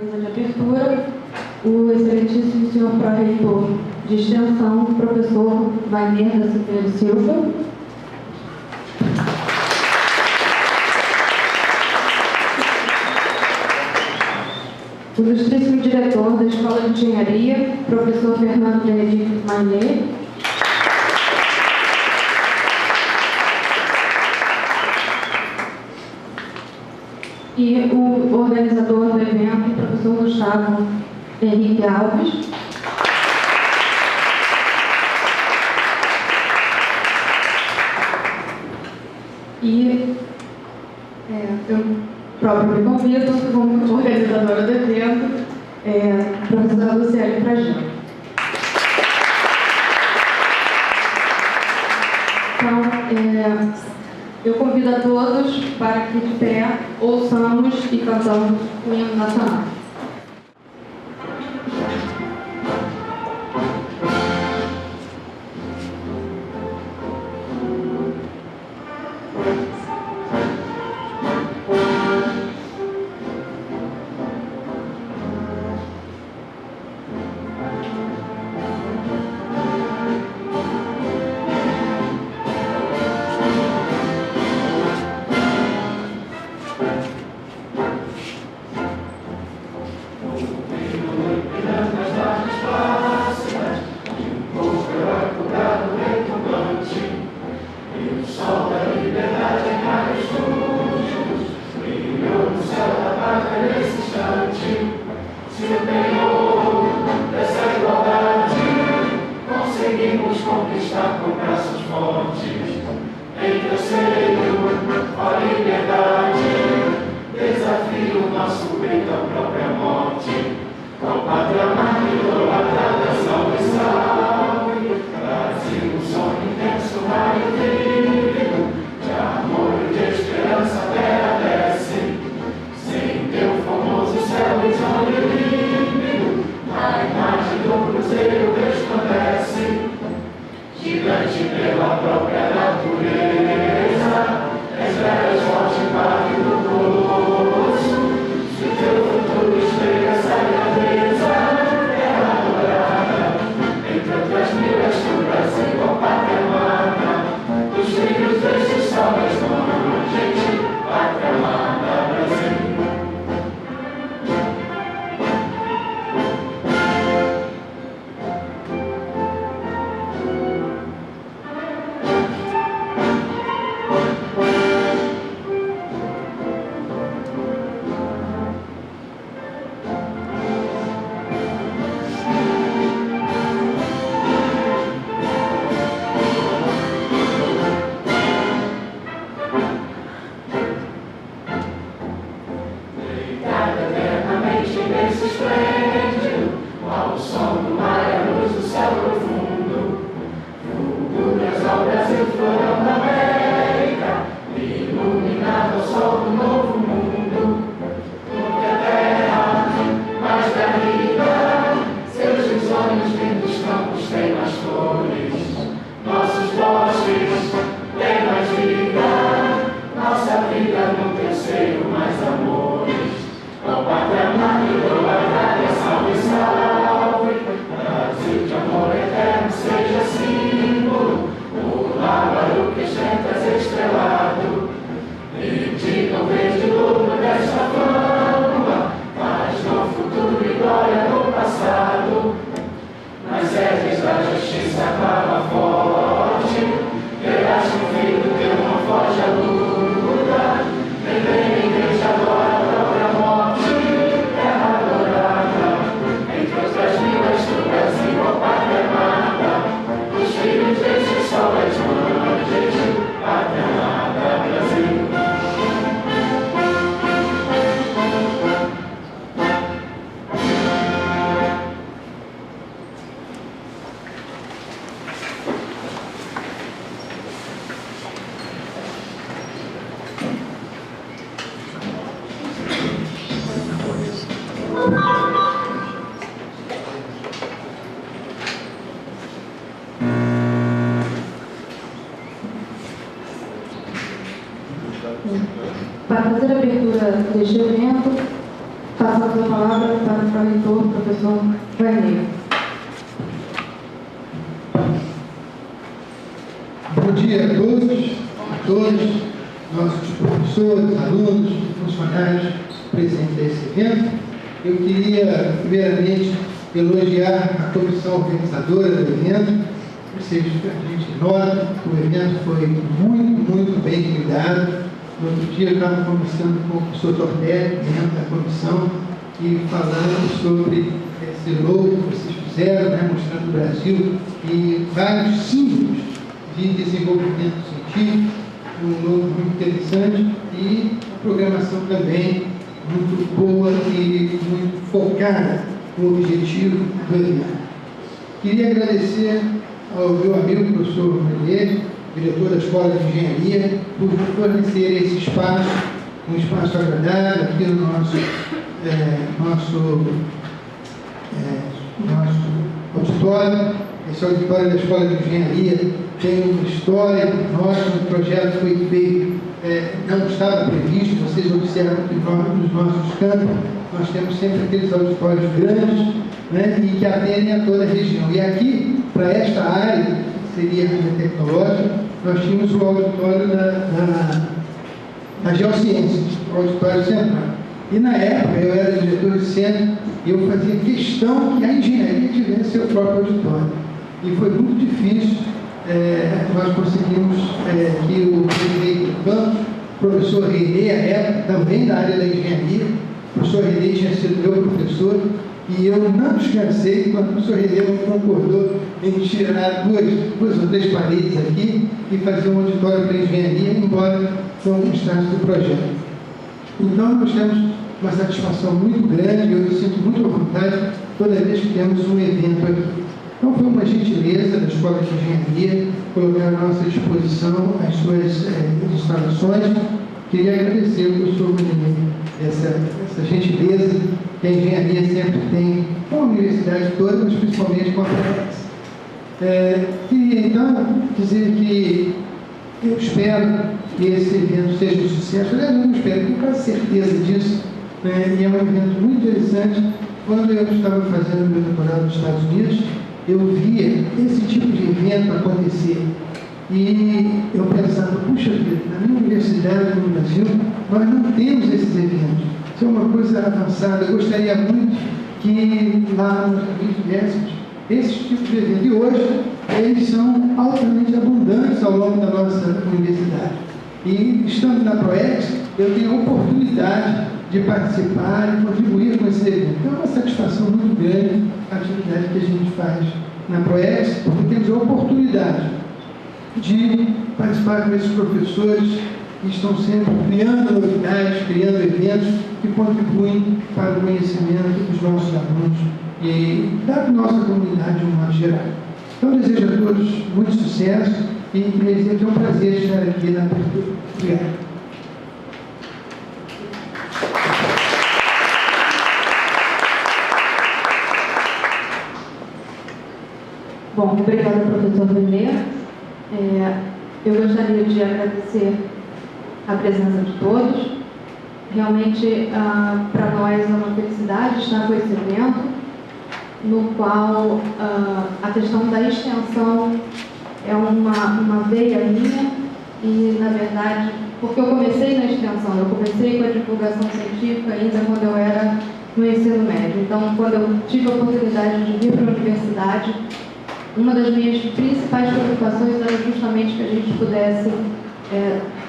mesa de abertura, o excelentíssimo senhor pró-reitor de extensão, professor Wagner da Silveira Silva. O ilustríssimo diretor da Escola de Engenharia, professor Fernando Benedito Maillet. E o organizador do evento, professor Gustavo Henrique Alves. E eu próprio me convido, como organizadora do evento, professora Luciane Fragil. Então, eu convido a todos para que de pé ouçamos e cantamos o hino nacional. Para fazer a abertura deste evento, passamos a palavra para o pró-reitor, professor Wagner. Bom dia a todos, nossos professores, alunos, funcionários presentes nesse evento. Eu queria, primeiramente, elogiar a comissão organizadora do evento. A gente nota que o evento foi muito bem cuidado. No outro dia, eu estava conversando com o professor Tortelli, dentro da comissão, e falando sobre esse logo que vocês fizeram, né, mostrando o Brasil e vários símbolos de desenvolvimento científico, um logo muito interessante e a programação também muito boa e muito focada no objetivo do evento. Queria agradecer ao meu amigo professor Melier, diretor da Escola de Engenharia, por fornecer esse espaço, um espaço agradável aqui no nosso auditório. Esse auditório da Escola de Engenharia tem uma história nossa, o projeto foi feito, não estava previsto. Vocês observam que nos nossos campos nós temos sempre aqueles auditórios grandes, né, e que atendem a toda a região. E aqui, para esta área, que seria a área tecnológica, nós tínhamos o auditório da Geociências, o auditório central. E na época eu era diretor de centro e eu fazia questão que a engenharia tivesse seu próprio auditório. E foi muito difícil, nós conseguimos que o prefeito do campus, o professor Renê, à época, também da área da engenharia, o professor Renê tinha sido meu professor, e eu não descansei quando o professor Renê concordou em tirar duas ou três paredes aqui e fazer um auditório para engenharia, embora não gostasse do projeto. Então, nós temos uma satisfação muito grande, eu me sinto muito à vontade toda vez que temos um evento aqui. Então, foi uma gentileza da Escola de Engenharia colocar à nossa disposição as suas instalações. Queria agradecer ao professor Melier essa gentileza que a engenharia sempre tem com a universidade toda, mas principalmente com a FAES. Queria, então, dizer que eu espero que esse evento seja um sucesso. Aliás, eu não espero, tenho quase certeza disso, né? E é um evento muito interessante. Quando eu estava fazendo meu doutorado nos Estados Unidos, eu via esse tipo de evento acontecer. E eu pensava, puxa vida, na minha universidade no Brasil, nós não temos esses eventos. Isso é uma coisa avançada. Eu gostaria muito que lá nos Estados tivéssemos esses tipos de eventos. E hoje, eles são altamente abundantes ao longo da nossa universidade. E, estando na ProEx, eu tenho a oportunidade de participar e contribuir com esse evento. Então, é uma satisfação muito grande a atividade que a gente faz na ProEx, porque temos a oportunidade de participar com esses professores que estão sempre criando novidades, criando eventos que contribuem para o conhecimento dos nossos alunos e da nossa comunidade de um modo geral. Então, desejo a todos muito sucesso e queria dizer que é um prazer estar aqui na abertura. Obrigado. Bom, obrigada, professor Melier. Eu gostaria de agradecer a presença de todos. Realmente, para nós é uma felicidade estar com esse evento, no qual a questão da extensão é uma veia minha e, na verdade, porque eu comecei na extensão, eu comecei com a divulgação científica ainda quando eu era no ensino médio. Então, quando eu tive a oportunidade de vir para a universidade, uma das minhas principais preocupações era justamente que a gente pudesse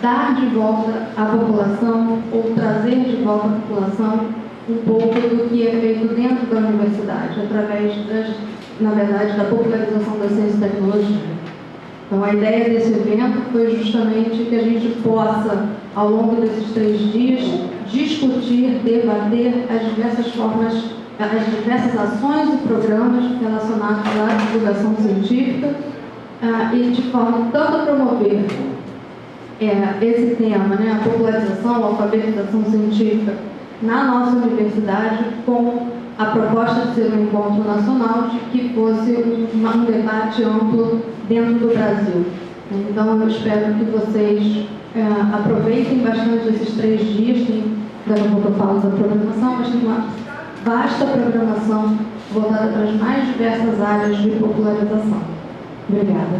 dar de volta à população ou trazer de volta à população um pouco do que é feito dentro da universidade, através, na verdade, da popularização da ciência e tecnologia. Então, a ideia desse evento foi justamente que a gente possa, ao longo desses 3 dias, discutir, debater as diversas formas, as diversas ações e programas relacionados à divulgação científica e de forma tanto a promover esse tema, né, a popularização, a alfabetização científica na nossa universidade, com a proposta de ser um encontro nacional, de que fosse um debate amplo dentro do Brasil. Então, eu espero que vocês aproveitem bastante esses 3 dias, tem daqui a pouco eu falo da programação, mas tem uma vasta programação voltada para as mais diversas áreas de popularização. Obrigada.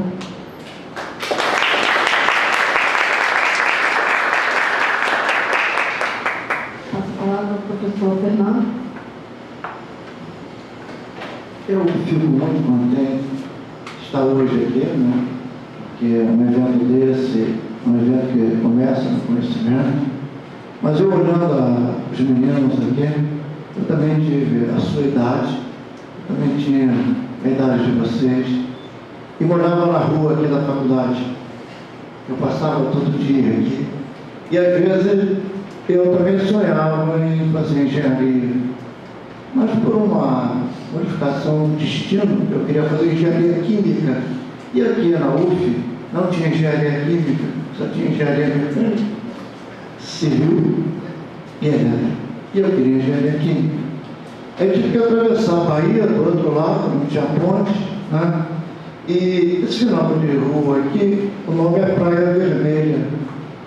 Passo a palavra ao professor Fernando. Eu fico muito contente de estar hoje aqui, né? Porque um evento desse, um evento que começa no conhecimento, mas eu olhando os meninos aqui, eu também tive a sua idade, eu também tinha a idade de vocês, e morava na rua aqui da faculdade. Eu passava todo dia aqui, e às vezes eu também sonhava em fazer engenharia, mas por uma modificação do destino, eu queria fazer engenharia química, e aqui na UF não tinha engenharia química, só tinha engenharia mecânica, civil e elétrica. E eu queria engenharia química. Aí tive que atravessar a Bahia do outro lado, não tinha ponte, né? E esse final de rua aqui, o nome é Praia Vermelha.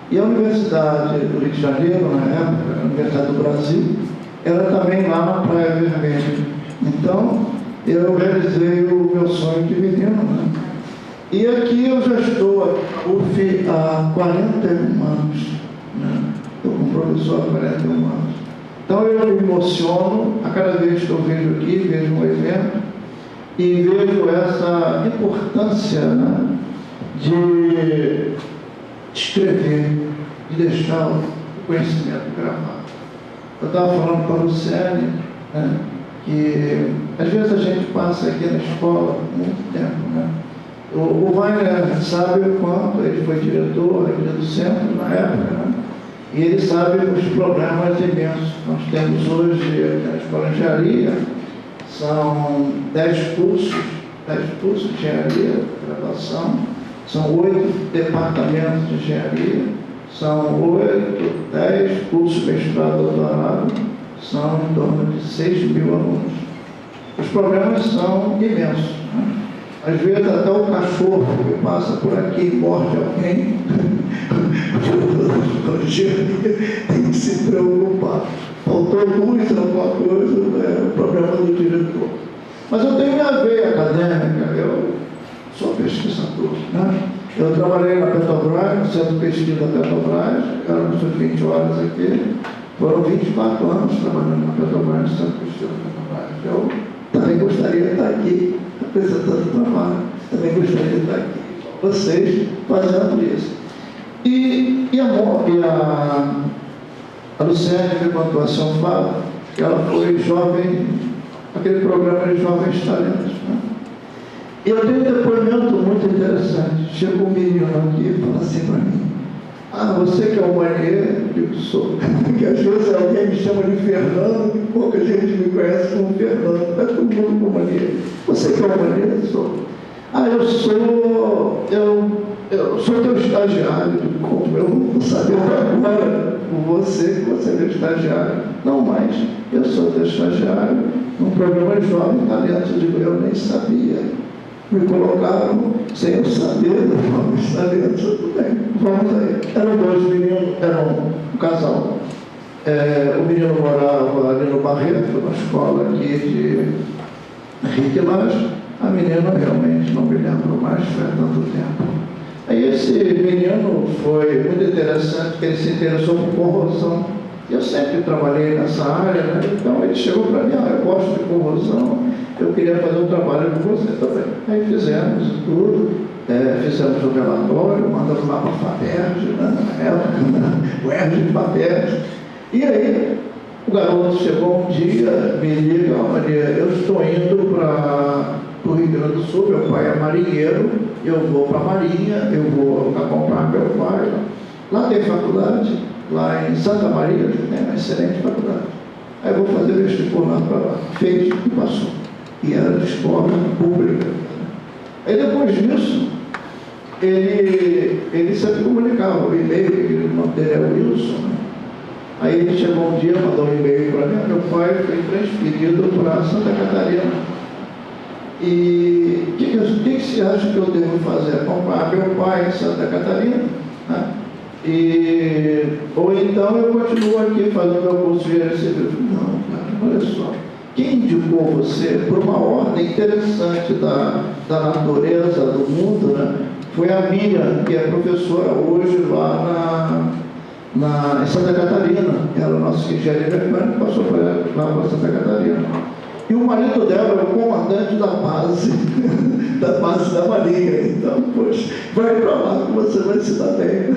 E a Universidade do Rio de Janeiro, na época, a Universidade do Brasil, era também lá na Praia Vermelha. Então, eu realizei o meu sonho de menino, né? E aqui eu já estou na UF há 41 anos, né? Estou como professor há 41 anos. Então eu me emociono a cada vez que eu vejo aqui, vejo um evento e vejo essa importância, né, de escrever, de deixar o conhecimento gravado. Eu estava falando para o Luciane, né, que às vezes a gente passa aqui na escola muito tempo, né? O Wagner sabe o quanto ele foi diretor aqui do centro na época, né? E ele sabe os problemas imensos. Nós temos hoje na Escola de Engenharia, são 10 cursos de engenharia, graduação, são 8 departamentos de engenharia, são 10 cursos de mestrado, doutorado, são em torno de 6 mil alunos. Os problemas são imensos, né? Às vezes até o cachorro que passa por aqui e morde alguém, tem que se preocupar. Faltou luz, alguma coisa, é o problema do diretor. Mas eu tenho minha veia acadêmica, eu sou pesquisador, né? Eu trabalhei na Petrobras, no Centro de Pesquisa da Petrobras, eram suas 20 horas aqui, foram 24 anos trabalhando na Petrobras, no Centro de Pesquisa da Petrobras. Eu também gostaria de estar aqui apresentando o trabalho, também gostaria de estar aqui com vocês fazendo isso. E a Luciane me contou a São Paulo, que ela foi jovem, aquele programa de Jovens Talentos, né? E eu tenho um depoimento muito interessante. Chegou um menino aqui e falou assim para mim: ah, você que é o Manier? Eu digo, sou. Porque às vezes alguém me chama de Fernando, e pouca gente me conhece como Fernando, mas todo mundo como Manier. Você que é o Manier? Sou. Ah, eu sou teu estagiário. Como eu não vou saber agora com você que você é meu estagiário? Não, mas eu sou teu estagiário num programa de Jovem Talentos. Eu digo, eu nem sabia. Me colocaram sem eu saber dos Jovens Talentos. Tudo bem, vamos aí. Eram dois meninos, eram um casal. O menino morava ali no Barreto, numa escola aqui de Riquelage. A menina realmente não me lembro mais, faz tanto tempo. Aí esse menino foi muito interessante, porque ele se interessou por corrosão. Eu sempre trabalhei nessa área, né? Então ele chegou para mim: ah, eu gosto de corrosão, eu queria fazer um trabalho com você também. Aí fizemos tudo, fizemos o relatório, mandamos lá para a FAPERJ, né? Na época, o UERJ de FAPERJ. E aí o garoto chegou um dia, me liga: ó, Maria, eu estou indo para o Rio Grande do Sul, meu pai é marinheiro, eu vou para a Marinha, eu vou acompanhar meu pai. Lá tem faculdade, lá em Santa Maria, tem uma excelente faculdade. Aí eu vou fazer vestibular para lá. Fez e passou. E era de escola pública. Aí depois disso, ele sempre comunicava, o e-mail, o nome dele é Wilson, né? Aí ele chegou um dia, mandou um e-mail para mim: meu pai foi transferido para Santa Catarina. E o que você acha que eu devo fazer? Acompanhar meu pai em Santa Catarina, né? Ou então eu continuo aqui fazendo meu curso de engenharia civil. Não, cara, olha só. Quem indicou você por uma ordem interessante da natureza, do mundo, né? Foi a Miriam, que é professora hoje lá em Santa Catarina. Ela é nossa engenharia mecânica, passou lá para Santa Catarina. E o marido dela é o comandante da base, da base da Marinha. Então, poxa, vai para lá que você vai se dar bem.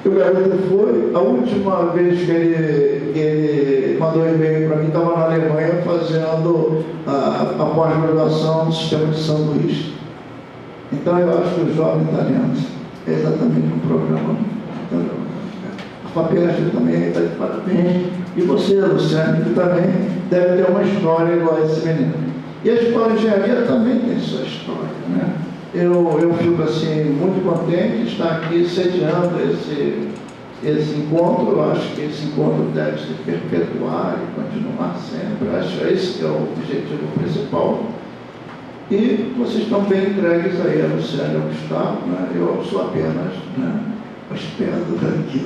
O garoto foi, a última vez que ele mandou um e-mail para mim, estava na Alemanha fazendo a pós-graduação no sistema de sanduíche. Então, eu acho que o Jovem Talento é exatamente um programa. A FAPERJ também está de parabéns. E você, Luciano, que também deve ter uma história igual a esse menino. E a Escola de Engenharia também tem sua história, né? Eu fico assim, muito contente de estar aqui sediando esse encontro. Eu acho que esse encontro deve se perpetuar e continuar sempre. Eu acho que esse é o objetivo principal. E vocês estão bem entregues aí, a Luciana e ao Gustavo, né? Eu sou apenas, né, hospedando aqui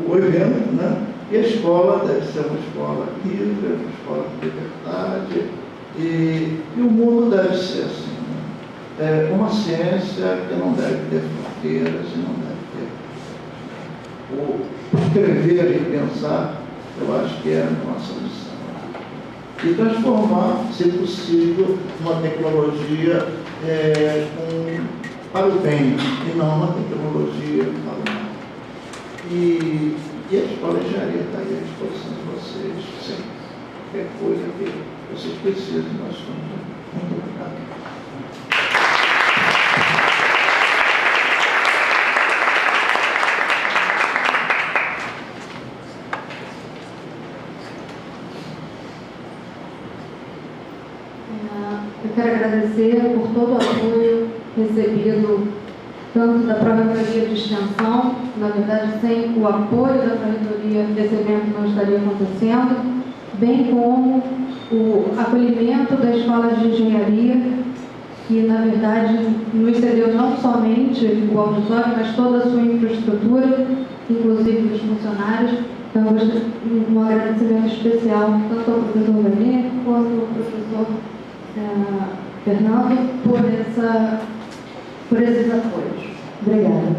o evento, né? E a escola deve ser uma escola livre, uma escola de liberdade, e o mundo deve ser assim, né? Uma ciência que não deve ter fronteiras e não deve ter. O escrever e pensar, eu acho que é a nossa missão. E transformar, se possível, uma tecnologia para o bem, e não uma tecnologia para o mal. E a Escola de Engenharia está aí à disposição de vocês, sempre. Qualquer coisa que vocês precisem, nós estamos aqui. Muito obrigado. Eu quero agradecer por todo o apoio recebido, tanto da Pró-Reitoria de Extensão. Na verdade, sem o apoio da Pró-Reitoria, esse evento não estaria acontecendo, bem como o acolhimento da Escola de Engenharia, que, na verdade, nos cedeu não somente o auditório, mas toda a sua infraestrutura, inclusive dos funcionários. Então, um agradecimento especial tanto ao professor Vanê quanto ao professor Fernando por esses apoios. Obrigada.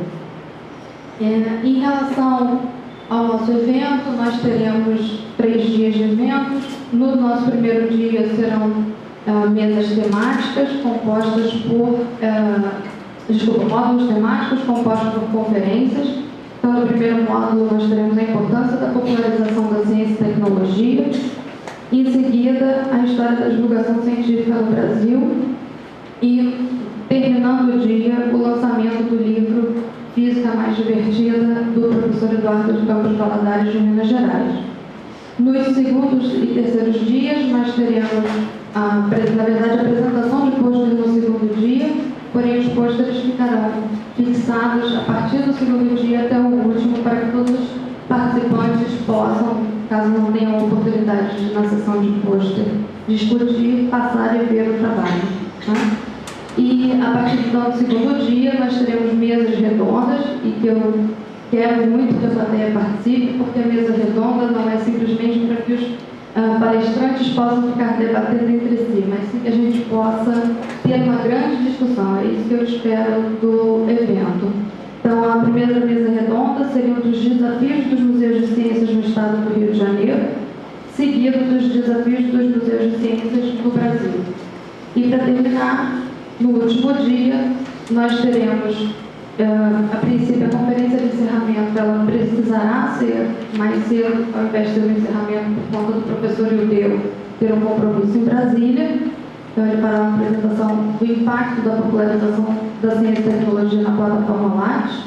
Em relação ao nosso evento, nós teremos 3 dias de eventos. No nosso primeiro dia serão mesas temáticas compostas por módulos temáticos compostos por conferências. Então, no primeiro módulo, nós teremos a importância da popularização da ciência e tecnologia. Em seguida, a história da divulgação científica no Brasil. E, terminando o dia, o lançamento do livro Física Mais Divertida, do professor Eduardo de Campos Valadares, de Minas Gerais. Nos segundos e terceiros dias, nós teremos, na verdade, a apresentação de pôsteres no segundo dia, porém os pôsteres ficarão fixados a partir do segundo dia até o último, para que todos os participantes possam, caso não tenham oportunidade de, na sessão de pôster, discutir, passar e ver o trabalho. Tá? E a partir então do segundo dia, nós teremos mesas redondas, e que eu quero muito que a plateia participe, porque a mesa redonda não é simplesmente para que os palestrantes possam ficar debatendo entre si, mas sim que a gente possa ter uma grande discussão. É isso que eu espero do evento. Então, a primeira mesa redonda seria um dos desafios dos museus de ciências no estado do Rio de Janeiro, seguido dos desafios dos museus de ciências no Brasil. E, para terminar, no último dia, nós teremos, a princípio, a conferência de encerramento. Ela precisará ser mais cedo, ao invés de ter um encerramento por conta do professor Ildeu ter um compromisso em Brasília. Então, ele fará uma apresentação do impacto da popularização da ciência e tecnologia na plataforma Lattes,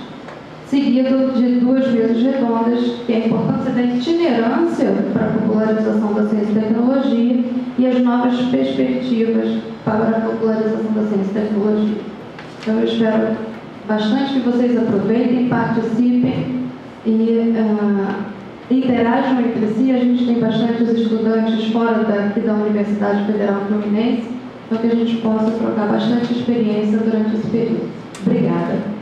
seguido de 2 mesas redondas, que é a importância da itinerância para a popularização da ciência e tecnologia e as novas perspectivas para a popularização da ciência e tecnologia. Então, eu espero bastante que vocês aproveitem, participem e interajam entre si. A gente tem bastantes estudantes fora daqui da Universidade Federal Fluminense, então que a gente possa trocar bastante experiência durante esse período. Obrigada.